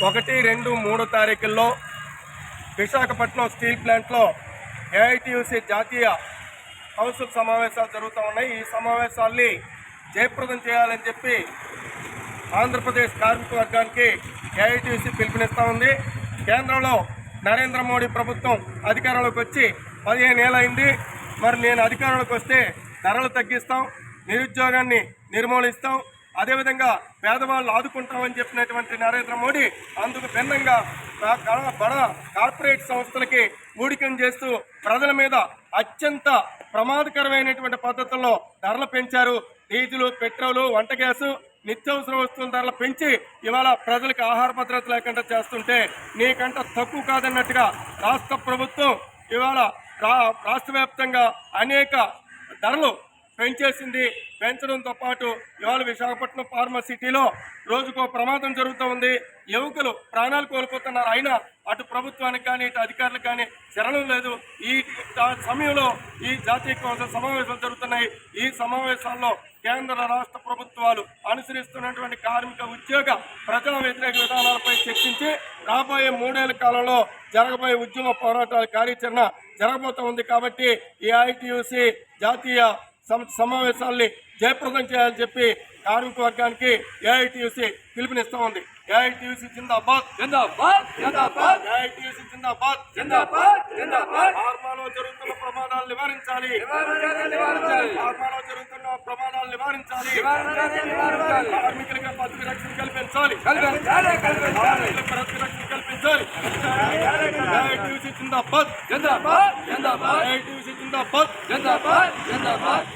1, 2, 3 తారీఖుల్లో Visakhapatnam steel ప్లాంట్లో AITUC జాతీయ council సమావేశాలు జరుగుతూ ఉన్నాయి. ఈ సమావేశాల్ని జయప్రదం చేయాలని చెప్పి ఆంధ్రప్రదేశ్ కార్మిక వర్గానికి ఏఐటీయూసీ పిలుపునిస్తూ ఉంది. కేంద్రంలో నరేంద్ర మోడీ ప్రభుత్వం అధికారంలోకి వచ్చి 15 ఏళ్ళైంది. మరి నేను అధికారంలోకి వస్తే ధరలు తగ్గిస్తాం, నిరుద్యోగాన్ని నిర్మూలిస్తాం, అదేవిధంగా పేదవాళ్ళు ఆదుకుంటామని చెప్పినటువంటి నరేంద్ర మోడీ అందుకు భిన్నంగా బడ కార్పొరేట్ సంస్థలకి ఊడికం చేస్తూ ప్రజల మీద అత్యంత ప్రమాదకరమైనటువంటి పద్ధతుల్లో ధరలు పెంచారు. డీజిల్, పెట్రోలు, వంట గ్యాసు, నిత్యావసర వస్తువుల ధరలు పెంచి ఇవాళ ప్రజలకు ఆహార భద్రత లేకుండా చేస్తుంటే నీకంట తక్కువ కాదన్నట్టుగా రాష్ట్ర ప్రభుత్వం ఇవాళ రాష్ట్ర వ్యాప్తంగా అనేక ధరలు పెంచేసింది. పెంచడంతో పాటు ఇవాళ విశాఖపట్నం ఫార్మసిటీలో రోజుకో ప్రమాదం జరుగుతూ ఉంది. యువకులు ప్రాణాలు కోల్పోతున్నారు. అయినా అటు ప్రభుత్వానికి కానీ ఇటు అధికారులకు కానీ శరణం లేదు. ఈ సమయంలో ఈ జాతీయ కౌన్సిల్ సమావేశాలు జరుగుతున్నాయి. ఈ సమావేశాల్లో కేంద్ర రాష్ట్ర ప్రభుత్వాలు అనుసరిస్తున్నటువంటి కార్మిక, ఉద్యోగ, ప్రజా వ్యతిరేక విధానాలపై చర్చించి రాబోయే 3 ఏళ్ల కాలంలో జరగబోయే ఉద్యమ పోరాటాల కార్యాచరణ జరగబోతూ ఉంది. కాబట్టి ఈ ఏఐటీయూసీ జాతీయ సమావేశాల్ని జయప్రదం చేయాలని చెప్పి కార్మిక వర్గానికి ఏఐటీయూసీ పిలుపునిస్తూ ఉంది. ఏఐటీయూసీ జిందాబాద్, జిందాబాద్, జిందాబాద్. ఏఐటీయూసీ జిందాబాద్, జిందాబాద్, జిందాబాద్. ఫార్మాలో జరుగుతున్న ప్రమాదాలు నివారించాలి, ఫార్మాలో జరుగుతున్న ప్రమాదాలు నివారించాలి, కార్మికులకు బతుకు రక్షణ కల్పించాలి, రక్షణ కల్పించాలి. ఏఐటీయూసీ జిందాబాద్, జిందాబాద్, జిందాబాద్. ఏఐటీయూసీ జిందాబాద్, జిందాబాద్, జిందాబాద్.